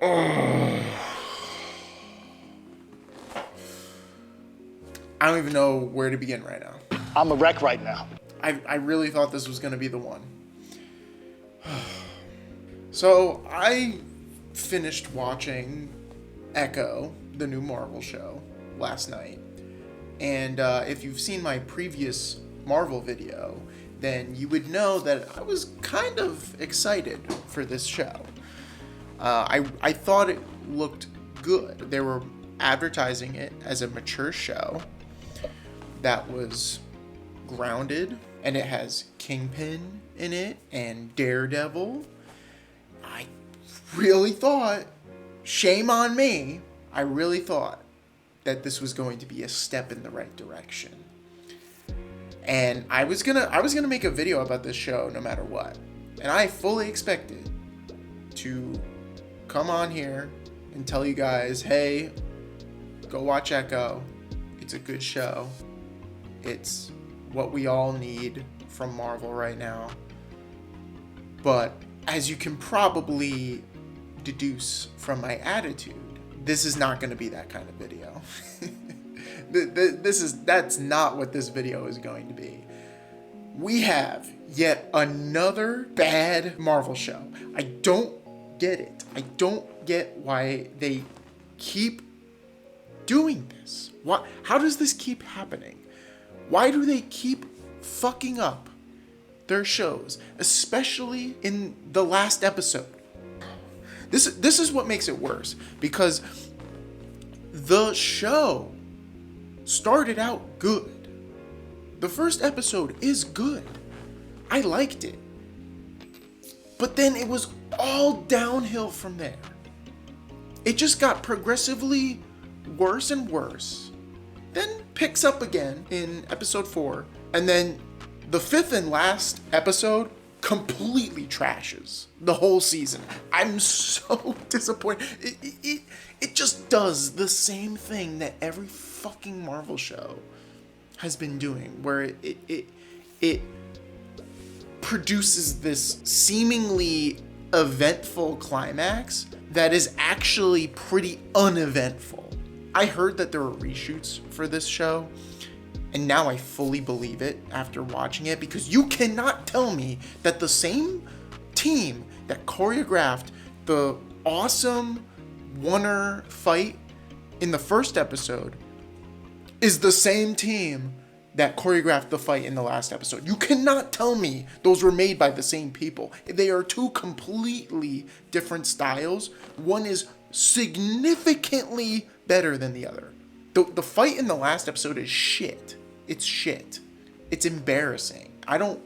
I don't even know where to begin right now. I'm a wreck right now. I really thought this was going to be the one. So I finished watching Echo, the new Marvel show, last night. And if you've seen my previous Marvel video, then you would know that I was kind of excited for this show. I thought it looked good. They were advertising it as a mature show that was grounded, and it has Kingpin in it and Daredevil. I really thought, shame on me, I really thought that this was going to be a step in the right direction. And I was gonna make a video about this show no matter what. And I fully expected to come on here and tell you guys, hey, go watch Echo. It's a good show. It's what we all need from Marvel right now. But as you can probably deduce from my attitude, this is not going to be that kind of video. That's not what this video is going to be. We have yet another bad Marvel show. I don't get it. I don't get why they keep doing this. How does this keep happening? Why do they keep fucking up their shows, especially in the last episode? This is what makes it worse, because the show started out good. The first episode is good. I liked it. But then it was all downhill from there. It just got progressively worse and worse. Then picks up again in episode 4. And then the 5th and last episode completely trashes the whole season. I'm so disappointed. It just does the same thing that every fucking Marvel show has been doing, where it produces this seemingly eventful climax that is actually pretty uneventful. I heard that there were reshoots for this show, and now I fully believe it after watching it, because you cannot tell me that the same team that choreographed the awesome Wonder fight in the first episode is the same team that choreographed the fight in the last episode. You cannot tell me those were made by the same people. They are two completely different styles. One is significantly better than the other. The fight in the last episode is shit. It's shit. It's embarrassing. I don't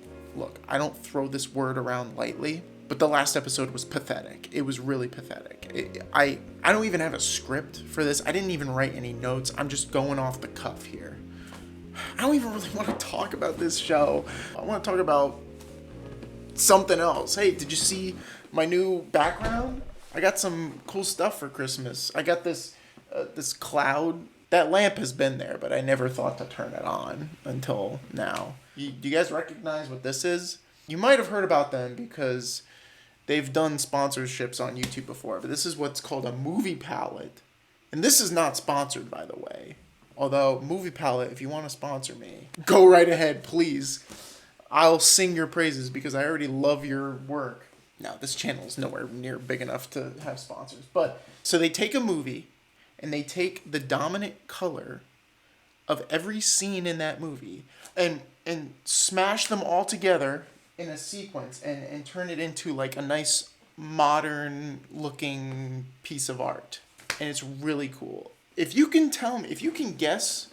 throw this word around lightly, but the last episode was pathetic. It was really pathetic. I don't even have a script for this. I didn't even write any notes. I'm just going off the cuff here. I don't even really want to talk about this show. I want to talk about something else. Hey, did you see my new background? I got some cool stuff for Christmas. I got this cloud. That lamp has been there, but I never thought to turn it on until now. Do you guys recognize what this is? You might have heard about them because they've done sponsorships on YouTube before, but this is what's called a movie palette. And this is not sponsored, by the way. Although, Movie Palette, if you want to sponsor me, go right ahead, please. I'll sing your praises because I already love your work. Now, this channel is nowhere near big enough to have sponsors. But, so they take a movie, and they take the dominant color of every scene in that movie, and smash them all together in a sequence, and turn it into like a nice, modern-looking piece of art. And it's really cool. If you can guess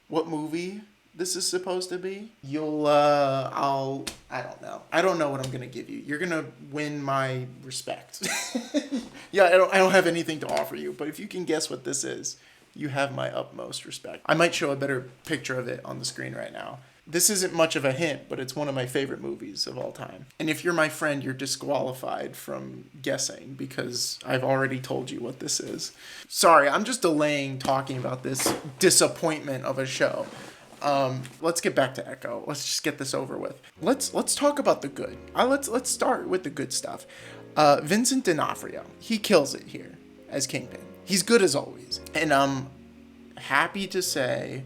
what movie this is supposed to be, you'll, I don't know. I don't know what I'm going to give you. You're going to win my respect. Yeah, I don't have anything to offer you, but if you can guess what this is, you have my utmost respect. I might show a better picture of it on the screen right now. This isn't much of a hint, but it's one of my favorite movies of all time. And if you're my friend, you're disqualified from guessing because I've already told you what this is. Sorry, I'm just delaying talking about this disappointment of a show. Let's get back to Echo. Let's just get this over with. Let's talk about the good. Let's start with the good stuff. Vincent D'Onofrio, he kills it here. as Kingpin. He's good as always. And I'm happy to say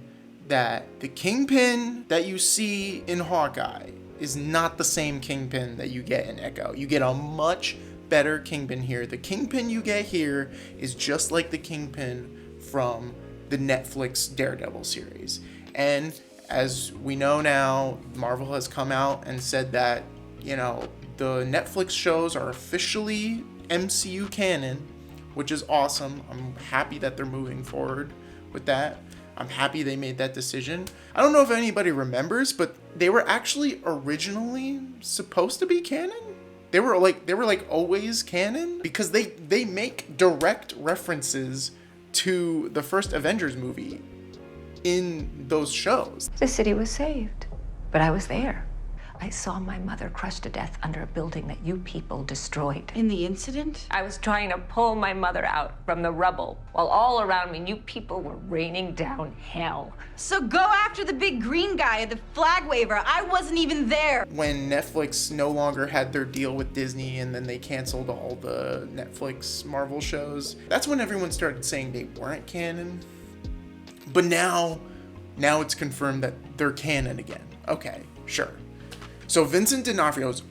that the Kingpin that you see in Hawkeye is not the same Kingpin that you get in Echo. You get a much better Kingpin here. The Kingpin you get here is just like the Kingpin from the Netflix Daredevil series. And as we know now, Marvel has come out and said that, you know, the Netflix shows are officially MCU canon, which is awesome. I'm happy that they're moving forward with that. I'm happy they made that decision. I don't know if anybody remembers, but they were actually originally supposed to be canon. They were like always canon because they make direct references to the first Avengers movie in those shows. The city was saved, but I was there. I saw my mother crushed to death under a building that you people destroyed. In the incident? I was trying to pull my mother out from the rubble, while all around me, you people were raining down hell. So go after the big green guy at the flag waver. I wasn't even there. When Netflix no longer had their deal with Disney and then they canceled all the Netflix Marvel shows, that's when everyone started saying they weren't canon. But now it's confirmed that they're canon again. Okay, sure. So Vincent D'Onofrio is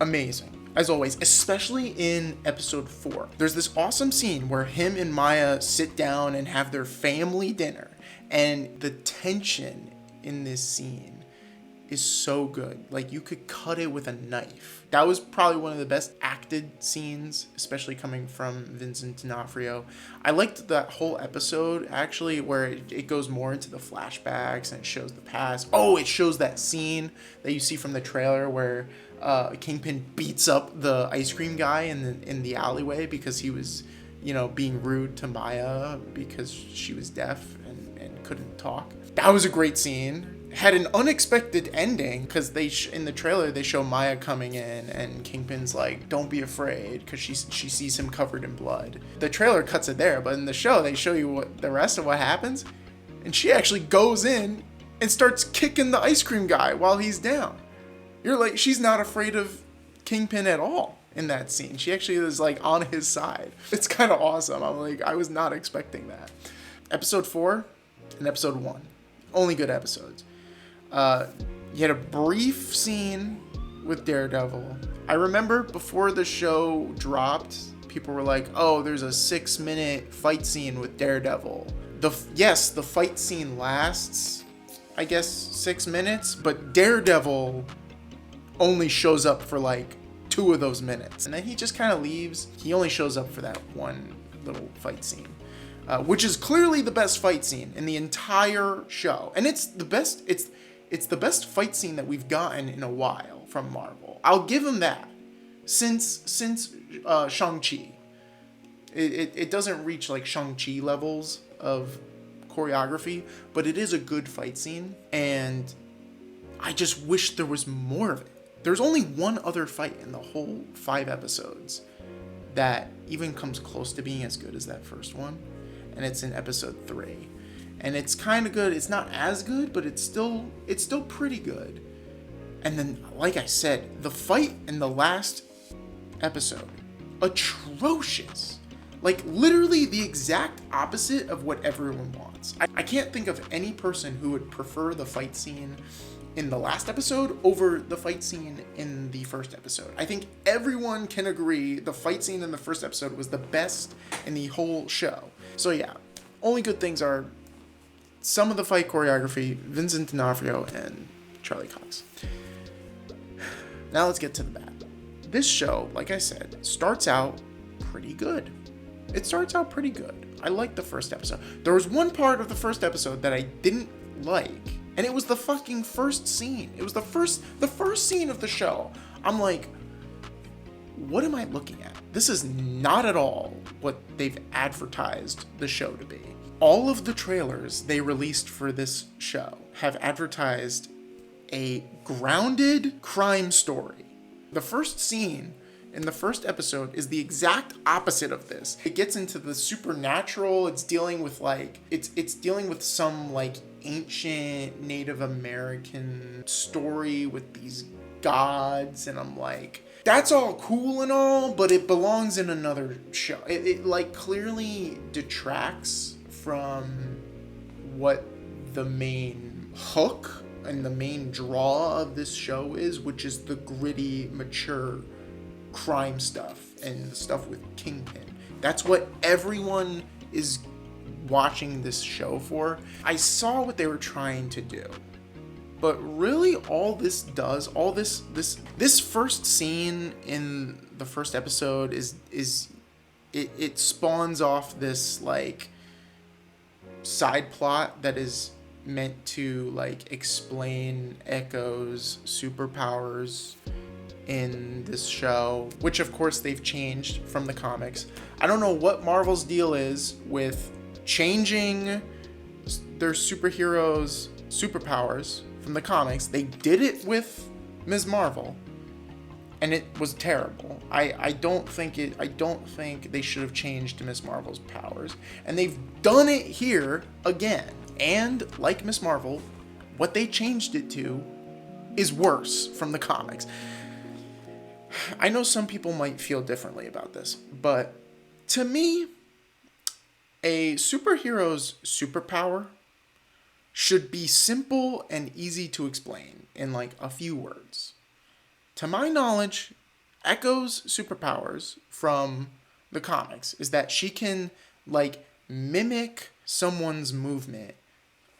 amazing, as always, especially in episode 4. There's this awesome scene where him and Maya sit down and have their family dinner. And the tension in this scene is so good. Like, you could cut it with a knife. That was probably one of the best acted scenes, especially coming from Vincent D'Onofrio. I liked that whole episode, actually, where it goes more into the flashbacks and it shows the past. Oh, it shows that scene that you see from the trailer where Kingpin beats up the ice cream guy in the alleyway because he was, you know, being rude to Maya because she was deaf and couldn't talk. That was a great scene. Had an unexpected ending because in the trailer they show Maya coming in and Kingpin's like, don't be afraid, because she sees him covered in blood. The trailer cuts it there, but in the show they show you what the rest of what happens, and she actually goes in and starts kicking the ice cream guy while he's down. You're like, she's not afraid of Kingpin at all in that scene. She actually is like on his side. It's kind of awesome. I'm like, I was not expecting that. Episode 4 and episode 1, only good episodes. You had a brief scene with Daredevil. I remember before the show dropped, people were like, oh, there's a 6-minute fight scene with Daredevil. Yes, the fight scene lasts, I guess, 6 minutes, but Daredevil only shows up for like 2 of those minutes. And then he just kind of leaves. He only shows up for that one little fight scene. Which is clearly the best fight scene in the entire show. And it's the best fight scene that we've gotten in a while from Marvel. I'll give him that. Since Shang-Chi. It doesn't reach like Shang-Chi levels of choreography, but it is a good fight scene, and I just wish there was more of it. There's only one other fight in the whole 5 episodes that even comes close to being as good as that first one, and it's in episode 3. And it's kind of good. It's not as good, but it's still pretty good. And then, like I said, the fight in the last episode, atrocious. Like, literally the exact opposite of what everyone wants. I can't think of any person who would prefer the fight scene in the last episode over the fight scene in the first episode. I think everyone can agree the fight scene in the first episode was the best in the whole show. So yeah, only good things are some of the fight choreography, Vincent D'Onofrio, and Charlie Cox. Now let's get to the bad. This show, like I said, starts out pretty good. It starts out pretty good. I liked the first episode. There was one part of the first episode that I didn't like, and it was the fucking first scene. It was the first scene of the show. I'm like, what am I looking at? This is not at all what they've advertised the show to be. All of the trailers they released for this show have advertised a grounded crime story. The first scene in the first episode is the exact opposite of this. It gets into the supernatural. It's dealing with it's dealing with some like ancient Native American story with these gods, and I'm like, That's all cool and all, but it belongs in another show. It like clearly detracts from what the main hook and the main draw of this show is, which is the gritty, mature crime stuff and the stuff with Kingpin. That's what everyone is watching this show for. I saw what they were trying to do. But really all this does, all this first scene in the first episode it spawns off this like side plot that is meant to like explain Echo's superpowers in this show, which of course they've changed from the comics. I don't know what Marvel's deal is with changing their superheroes' superpowers from the comics. They did it with Ms. Marvel, and it was terrible. I don't think they should have changed Ms. Marvel's powers, and they've done it here again. And like Ms. Marvel, what they changed it to is worse from the comics. I know some people might feel differently about this, but to me, a superhero's superpower should be simple and easy to explain in like a few words. To my knowledge, Echo's superpowers from the comics is that she can like mimic someone's movement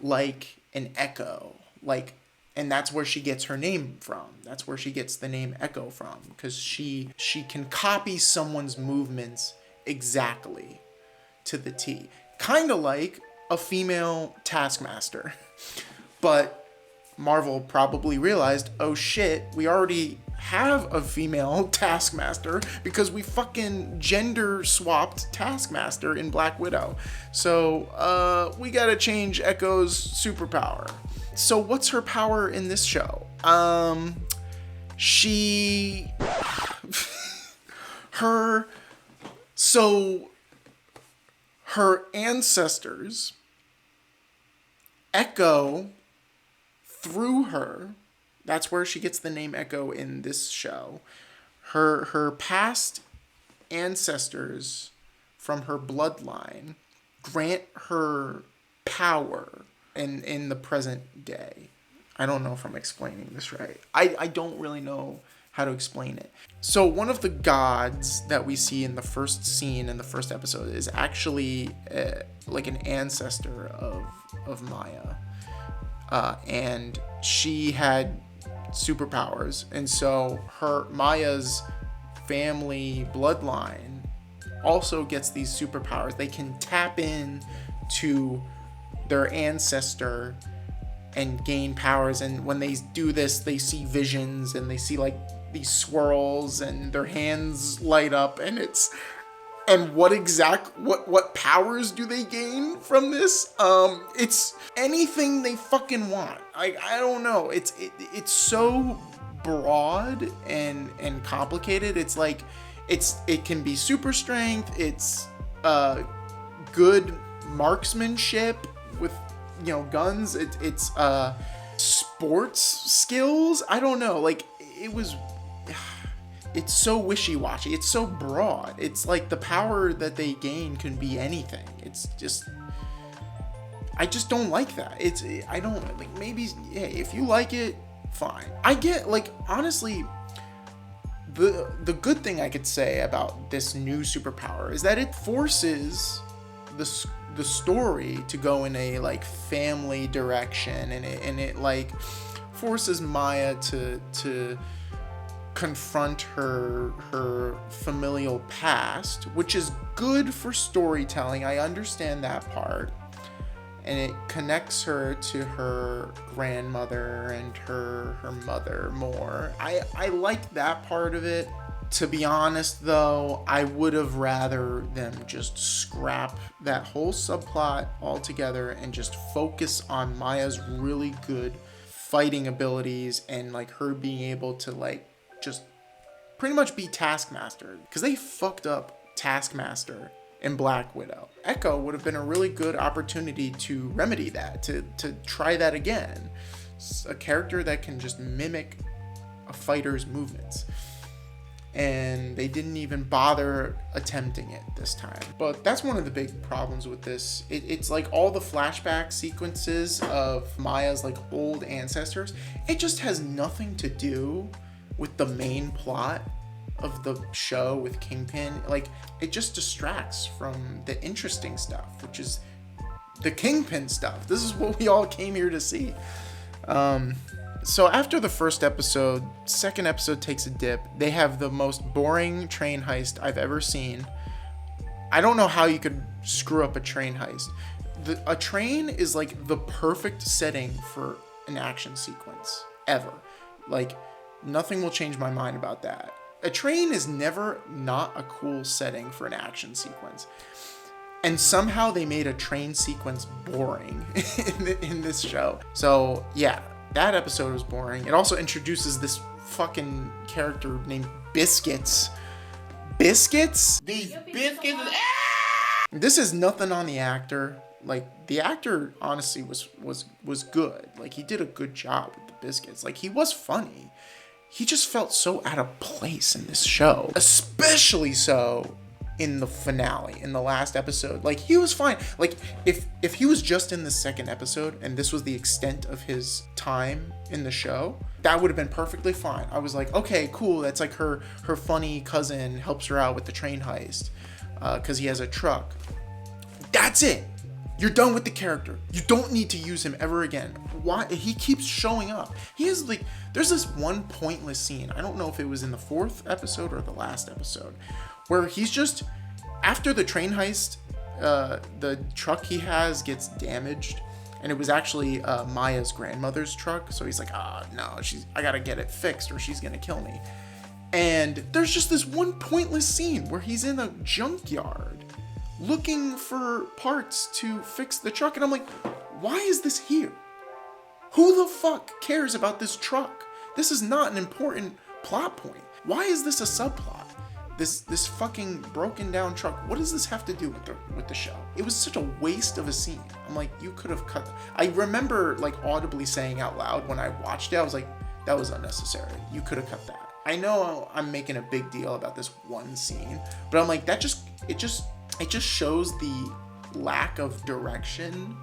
like an echo, like, and that's where she gets her name from. That's where she gets the name Echo from, because she can copy someone's movements exactly to the T. Kind of like a female Taskmaster. But Marvel probably realized, oh shit, we already have a female Taskmaster because we fucking gender swapped Taskmaster in Black Widow. So we gotta change Echo's superpower. So what's her power in this show? Her ancestors, Echo, through her, that's where she gets the name Echo in this show. Her past ancestors from her bloodline grant her power in the present day. I don't know if I'm explaining this right. I don't really know how to explain it. So one of the gods that we see in the first scene in the first episode is actually like an ancestor of Maya. And she had superpowers, and so Maya's family bloodline also gets these superpowers. They can tap in to their ancestor and gain powers, and when they do this, they see visions and they see like these swirls and their hands light up, and what powers do they gain from this? It's anything they fucking want. I don't know. It's so broad and complicated. It's like it can be super strength. It's good marksmanship with guns. It's sports skills. I don't know. Like it's so wishy-washy. It's so broad. It's like the power that they gain can be anything. It's just, I just don't like that. I don't, like, maybe, hey, if you like it, fine. I get, like, honestly, the good thing I could say about this new superpower is that it forces the story to go in a, like, family direction, and it like, forces Maya to confront her familial past, which is good for storytelling. I understand that part. And it connects her to her grandmother and her mother more. I like that part of it. To be honest, though, I would have rather them just scrap that whole subplot altogether and just focus on Maya's really good fighting abilities and like her being able to like just pretty much be Taskmaster, because they fucked up Taskmaster in Black Widow. Echo would have been a really good opportunity to remedy that, to try that again. It's a character that can just mimic a fighter's movements. and they didn't even bother attempting it this time. But that's one of the big problems with this. It's like all the flashback sequences of Maya's like old ancestors, it just has nothing to do with the main plot of the show with Kingpin. Like, it just distracts from the interesting stuff, which is the Kingpin stuff. This is what we all came here to see. So after the first episode, second episode takes a dip. They have the most boring train heist I've ever seen. I don't know how you could screw up a train heist. A train is like the perfect setting for an action sequence ever. Like, nothing will change my mind about that. A train is never not a cool setting for an action sequence. And somehow they made a train sequence boring in this show. So yeah, that episode was boring. It also introduces this fucking character named Biscuits. Biscuits? These biscuits. This is nothing on the actor. Like, the actor honestly was good. Like, he did a good job with the Biscuits. Like, he was funny. He just felt so out of place in this show, especially so in the finale, in the last episode. Like, he was fine. Like, if he was just in the second episode and this was the extent of his time in the show, that would have been perfectly fine. I was like, okay, cool. That's like her funny cousin helps her out with the train heist because he has a truck. That's it. You're done with the character. You don't need to use him ever again. Why? He keeps showing up. He has like, there's this one pointless scene. I don't know if it was in the fourth episode or the last episode, where he's just, after the train heist, the truck he has gets damaged, and it was actually Maya's grandmother's truck. So he's like, no, I gotta get it fixed or she's gonna kill me. And there's just this one pointless scene where he's in a junkyard looking for parts to fix the truck. And I'm like, why is this here? Who the fuck cares about this truck? This is not an important plot point. Why is this a subplot? This fucking broken down truck. What does this have to do with the show? It was such a waste of a scene. I'm like, you could have cut. I remember like audibly saying out loud when I watched it, I was like, that was unnecessary. You could have cut that. I know I'm making a big deal about this one scene, but I'm like, it just shows the lack of direction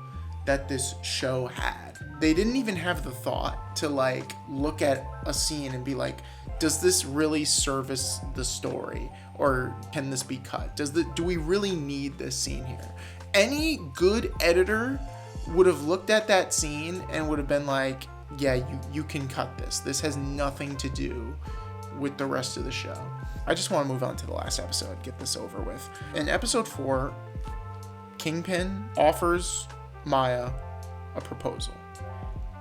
that this show had. They didn't even have the thought to like look at a scene and be like, does this really service the story, or can this be cut? Do we really need this scene here? Any good editor would have looked at that scene and would have been like, yeah, you can cut this. This has nothing to do with the rest of the show. I just want to move on to the last episode, get this over with. In episode 4, Kingpin offers Maya a proposal.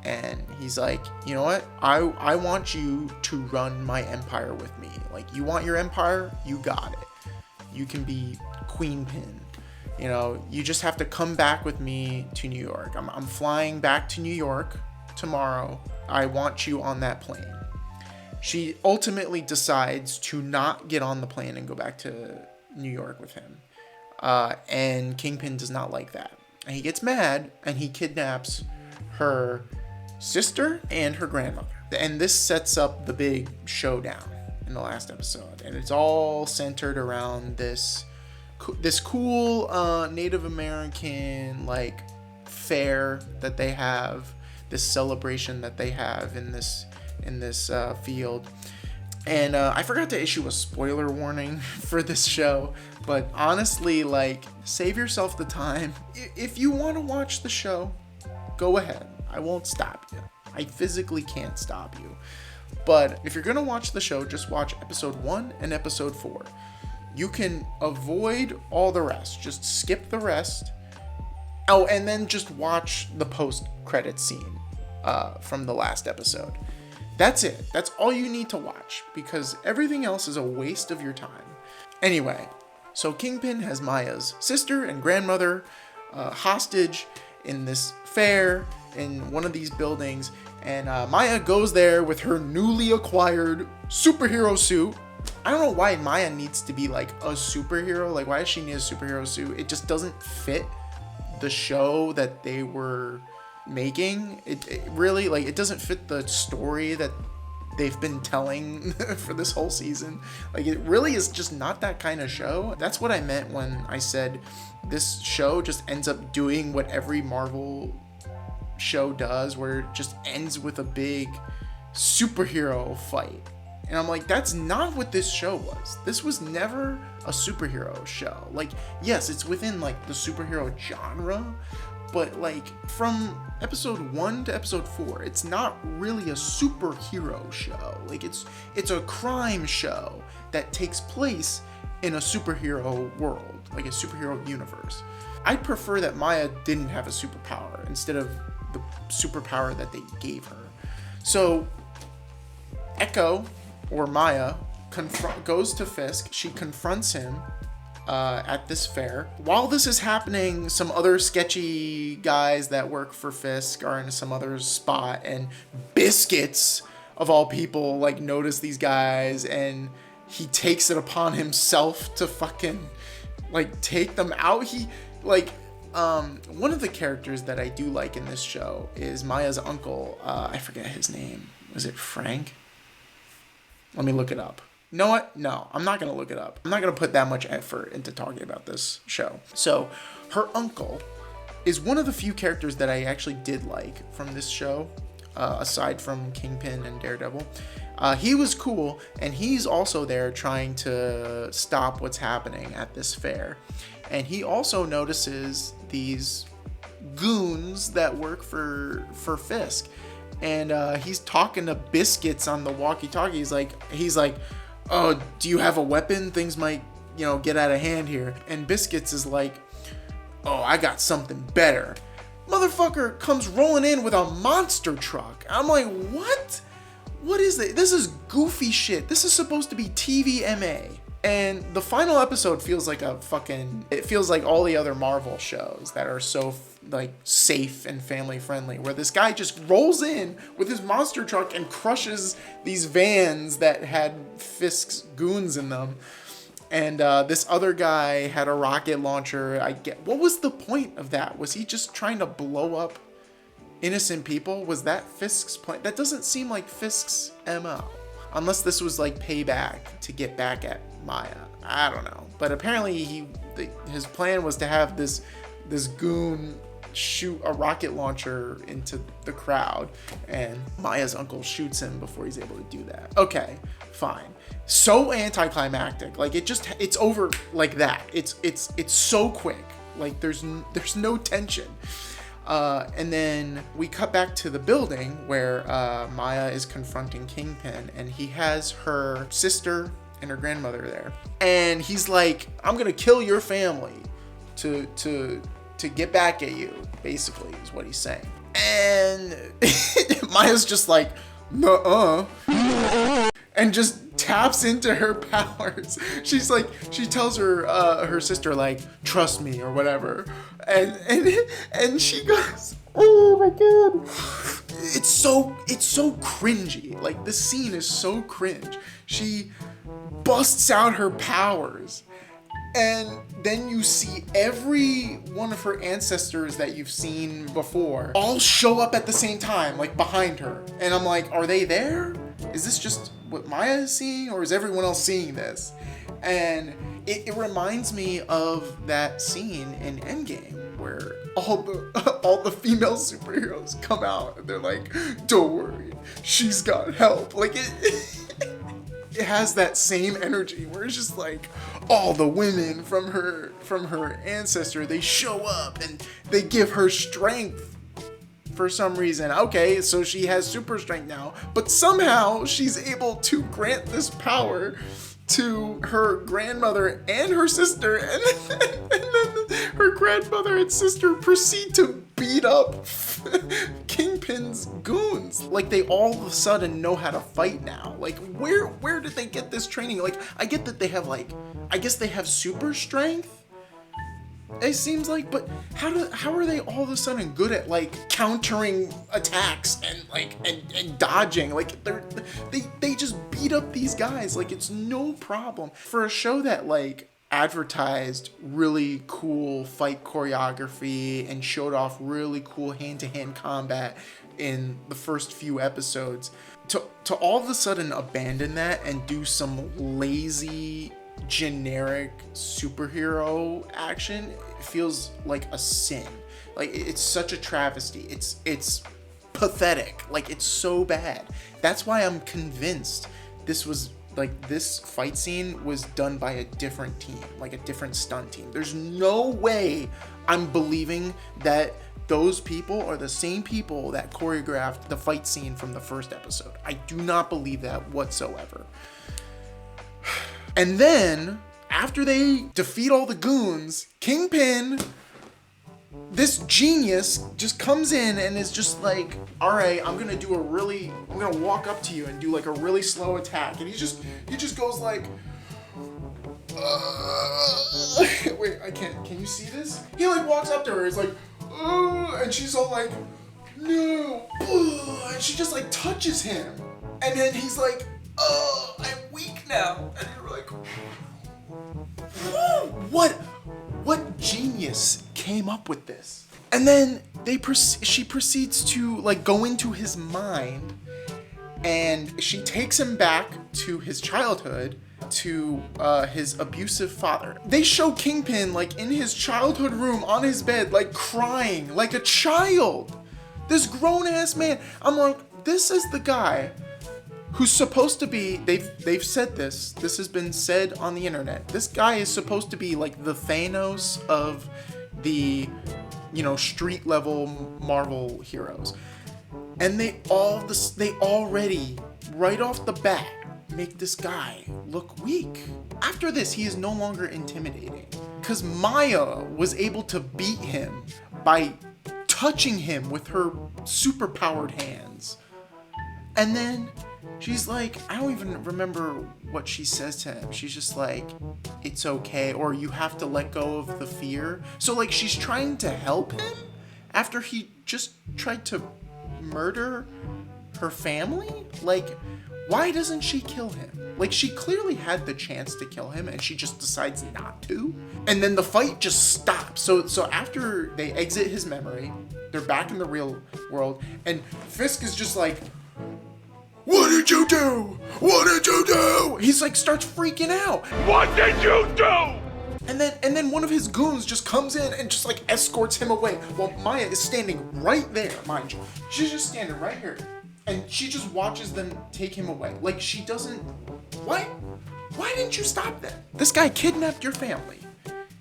And he's like, you know what? I want you to run my empire with me. Like, you want your empire? You got it. You can be Queenpin. You know, you just have to come back with me to New York. I'm flying back to New York tomorrow. I want you on that plane. She ultimately decides to not get on the plane and go back to New York with him. And Kingpin does not like that. And he gets mad and he kidnaps her sister and her grandmother. And this sets up the big showdown in the last episode. And it's all centered around this cool Native American like fair that they have, this celebration that they have in this field. And I forgot to issue a spoiler warning for this show, but honestly, like, save yourself the time. If you want to watch the show, go ahead. I won't stop you. I physically can't stop you. But if you're going to watch the show, just watch episode 1 and episode 4. You can avoid all the rest. Just skip the rest. Oh, and then just watch the post-credit scene from the last episode. That's it. That's all you need to watch, because everything else is a waste of your time. Anyway, so Kingpin has Maya's sister and grandmother hostage in this fair in one of these buildings, and Maya goes there with her newly acquired superhero suit. I don't know why Maya needs to be like a superhero. Like, why does she need a superhero suit? It just doesn't fit the show that they were making. It really, like, it doesn't fit the story that they've been telling for this whole season. Like, it really is just not that kind of show. That's what I meant when I said this show just ends up doing what every Marvel show does, where it just ends with a big superhero fight. And I'm like, that's not what this show was. This was never a superhero show. Like, yes, it's within like the superhero genre, but like from episode 1 to episode 4, it's not really a superhero show. Like, it's a crime show that takes place in a superhero world, like a superhero universe. I'd prefer that Maya didn't have a superpower instead of the superpower that they gave her. So Echo, or Maya, goes to Fisk. She confronts him at this fair. While this is happening, some other sketchy guys that work for Fisk are in some other spot, and Biscuits, of all people, like, notice these guys, and he takes it upon himself to fucking, like, take them out. He, like, one of the characters that I do like in this show is Maya's uncle. I forget his name. Was it Frank? Let me look it up. You know what? No, I'm not going to look it up. I'm not going to put that much effort into talking about this show. So, her uncle is one of the few characters that I actually did like from this show, aside from Kingpin and Daredevil. He was cool, and he's also there trying to stop what's happening at this fair. And he also notices these goons that work for Fisk. And he's talking to Biscuits on the walkie-talkie. He's like, oh, do you have a weapon? Things might, get out of hand here. And Biscuits is like, oh, I got something better. Motherfucker comes rolling in with a monster truck. I'm like, what? What is it? This is goofy shit. This is supposed to be TVMA. And the final episode feels like it feels like all the other Marvel shows that are so like safe and family friendly, where this guy just rolls in with his monster truck and crushes these vans that had Fisk's goons in them. And this other guy had a rocket launcher. What was the point of that? Was he just trying to blow up innocent people? Was that Fisk's plan? That doesn't seem like Fisk's MO. Unless this was like payback to get back at Maya. I don't know. But apparently his plan was to have this goon shoot a rocket launcher into the crowd, and Maya's uncle shoots him before he's able to do that. Okay, fine. So anticlimactic. Like, it's over like that. It's so quick. Like, there's no tension. And then we cut back to the building where Maya is confronting Kingpin, and he has her sister and her grandmother there. And he's like, I'm gonna kill your family to get back at you, basically, is what he's saying. And Maya's just like, nuh-uh. And just taps into her powers. She's like, she tells her sister, like, trust me, or whatever. And she goes, oh my god. It's so cringy. Like, this scene is so cringe. She busts out her powers, and then you see every one of her ancestors that you've seen before all show up at the same time, like behind her. And I'm like, are they there? Is this just what Maya is seeing, or is everyone else seeing this? And it reminds me of that scene in Endgame where all the female superheroes come out and they're like, don't worry, she's got help. Like, it has that same energy where it's just like all the women from her ancestor, they show up and they give her strength for some reason. Okay, so she has super strength now, but somehow she's able to grant this power to her grandmother and her sister, and then her grandmother and sister proceed to beat up Kingpin's goons. Like, they all of a sudden know how to fight now. Like, where did they get this training? Like, I get that they have, like, I guess they have super strength, it seems like, but how are they all of a sudden good at, like, countering attacks and dodging? Like, they just beat up these guys like it's no problem. For a show that, like, advertised really cool fight choreography and showed off really cool hand-to-hand combat in the first few episodes, to all of a sudden abandon that and do some lazy, generic superhero action, it feels like a sin. Like, it's such a travesty. It's pathetic. Like, it's so bad. That's why I'm convinced this fight scene was done by a different team, like a different stunt team. There's no way I'm believing that those people are the same people that choreographed the fight scene from the first episode. I do not believe that whatsoever. And then, after they defeat all the goons, Kingpin, this genius, just comes in and is just like, all right, I'm gonna walk up to you and do like a really slow attack. And he just goes like, wait, I can't, can you see this? He like walks up to her, he's like, and she's all like, no, and she just like touches him. And then he's like, I'm weak now. And you're like, what genius came up with this? And then she proceeds to like go into his mind, and she takes him back to his childhood, to his abusive father. They show Kingpin like in his childhood room on his bed, like crying like a child. This grown-ass man. I'm like, this is the guy who's supposed to be, they've said this has been said on the internet. This guy is supposed to be like the Thanos of the, street level Marvel heroes. And they already, right off the bat, make this guy look weak. After this, he is no longer intimidating, because Maya was able to beat him by touching him with her superpowered hands. And then she's like, I don't even remember what she says to him. She's just like, it's okay, or you have to let go of the fear. So like, she's trying to help him after he just tried to murder her family? Like, why doesn't she kill him? Like, she clearly had the chance to kill him and she just decides not to. And then the fight just stops. So after they exit his memory, they're back in the real world, and Fisk is just like, what did you do? What did you do? He's like, starts freaking out. What did you do? And then one of his goons just comes in and just like escorts him away, while Maya is standing right there, mind you. She's just standing right here, and she just watches them take him away. Like, she doesn't, why didn't you stop them? This guy kidnapped your family.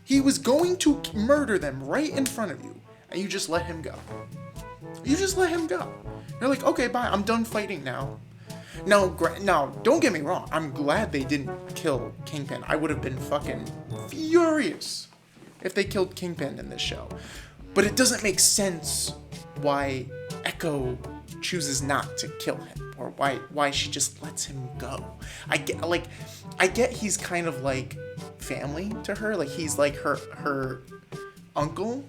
He was going to murder them right in front of you, and you just let him go. You just let him go. You're like, okay, bye, I'm done fighting now. Now, don't get me wrong. I'm glad they didn't kill Kingpin. I would have been fucking furious if they killed Kingpin in this show. But it doesn't make sense why Echo chooses not to kill him, or why she just lets him go. I get he's kind of like family to her. Like, he's like her uncle.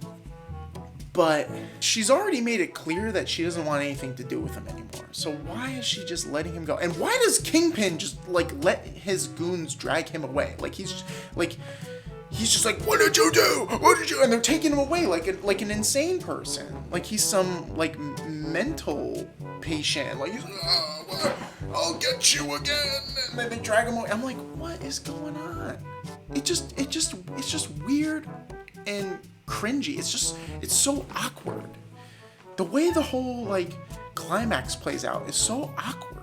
But she's already made it clear that she doesn't want anything to do with him anymore. So why is she just letting him go? And why does Kingpin just like let his goons drag him away? Like, he's just like, what did you do? What did you? And they're taking him away like an insane person. Like, he's some like mental patient. Like, he's like, I'll get you again. And then they drag him away. I'm like, what is going on? It's just weird and cringy. It's so awkward. The way the whole like climax plays out is so awkward.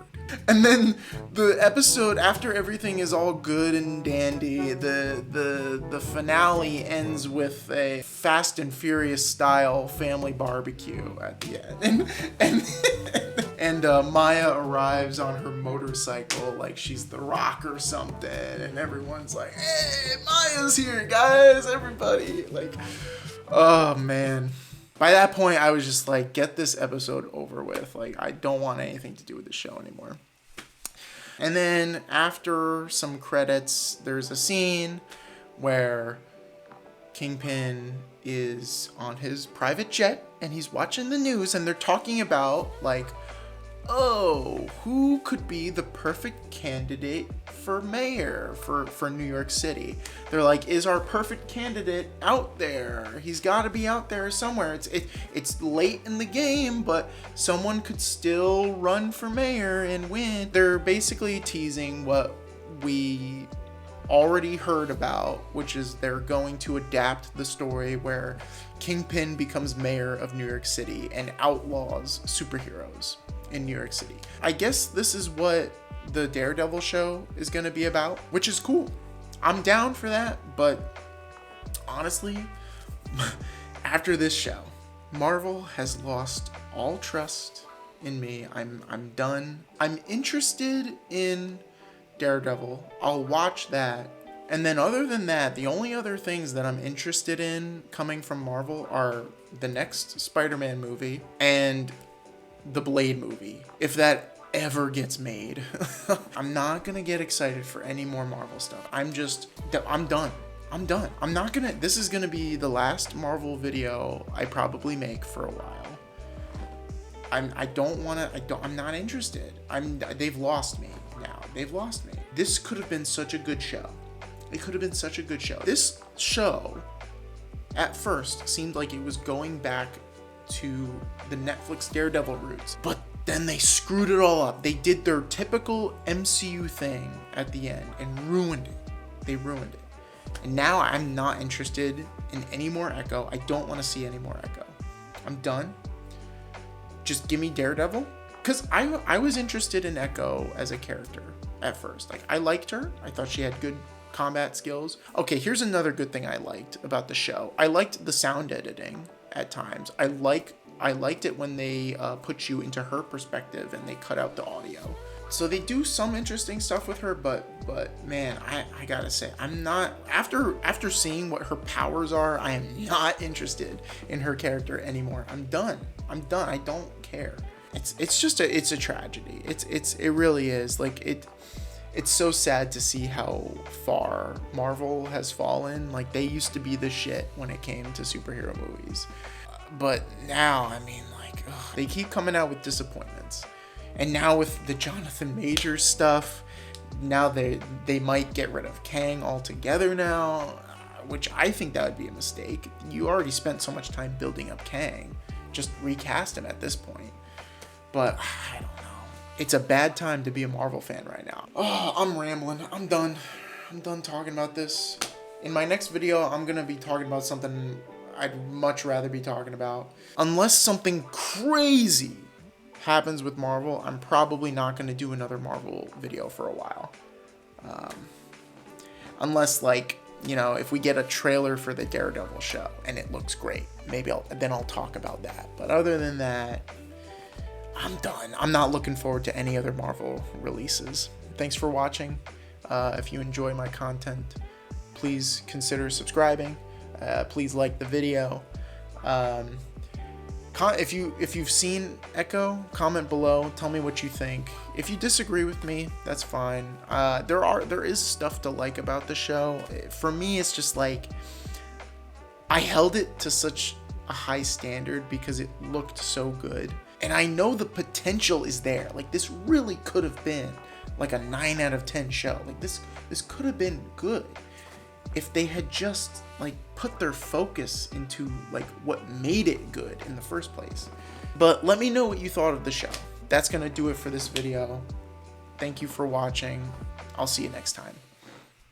And then the episode, after everything is all good and dandy, the finale ends with a Fast and Furious style family barbecue at the end. And Maya arrives on her motorcycle like she's The Rock or something, and everyone's like, hey, Maya's here, guys, everybody. Like, oh man. By that point, I was just like, get this episode over with. Like, I don't want anything to do with the show anymore. And then after some credits, there's a scene where Kingpin is on his private jet and he's watching the news, and they're talking about like, oh, who could be the perfect candidate for mayor for New York City? They're like, is our perfect candidate out there? He's got to be out there somewhere. It's late in the game, but someone could still run for mayor and win. They're basically teasing what we already heard about, which is they're going to adapt the story where Kingpin becomes mayor of New York City and outlaws superheroes in New York City. I guess this is what the Daredevil show is going to be about, which is cool. I'm down for that, but honestly, after this show, Marvel has lost all trust in me. I'm done. I'm interested in Daredevil. I'll watch that. And then other than that, the only other things that I'm interested in coming from Marvel are the next Spider-Man movie and the Blade movie, if that ever gets made. I'm not gonna get excited for any more Marvel stuff. I'm done. I'm not gonna, this is gonna be the last Marvel video I probably make for a while. I'm not interested. They've lost me now. They've lost me. This could have been such a good show. It could have been such a good show. This show, at first, seemed like it was going back to the Netflix Daredevil roots, but then they screwed it all up. They did their typical MCU thing at the end and ruined it. They ruined it. And now I'm not interested in any more Echo. I don't want to see any more Echo. I'm done. Just give me Daredevil. Because I was interested in Echo as a character at first. Like, I liked her. I thought she had good combat skills. Okay, here's another good thing I liked about the show. I liked the sound editing at times. I liked it when they put you into her perspective and they cut out the audio. So they do some interesting stuff with her, but man, I gotta say, I'm not, after seeing what her powers are, I am not interested in her character anymore. I'm done. I don't care. It's a tragedy. It really is. Like, it's so sad to see how far Marvel has fallen. Like, they used to be the shit when it came to superhero movies. But now, I mean, like, they keep coming out with disappointments. And now with the Jonathan Majors stuff, now they might get rid of Kang altogether now, which I think that would be a mistake. You already spent so much time building up Kang. Just recast him at this point. But I don't know. It's a bad time to be a Marvel fan right now. Oh, I'm rambling. I'm done. I'm done talking about this. In my next video, I'm going to be talking about something I'd much rather be talking about. Unless something crazy happens with Marvel, I'm probably not going to do another Marvel video for a while. Unless, like, you know, if we get a trailer for the Daredevil show and it looks great, maybe I'll talk about that. But other than that, I'm done. I'm not looking forward to any other Marvel releases. Thanks for watching. If you enjoy my content, please consider subscribing. Please like the video. If you've seen Echo, comment below. Tell me what you think. If you disagree with me, that's fine. There is stuff to like about the show. For me, it's just like, I held it to such a high standard because it looked so good. And I know the potential is there. Like, this really could have been like a 9 out of 10 show. Like, this could have been good if they had just, like, put their focus into, like, what made it good in the first place. But let me know what you thought of the show. That's gonna do it for this video. Thank you for watching. I'll see you next time.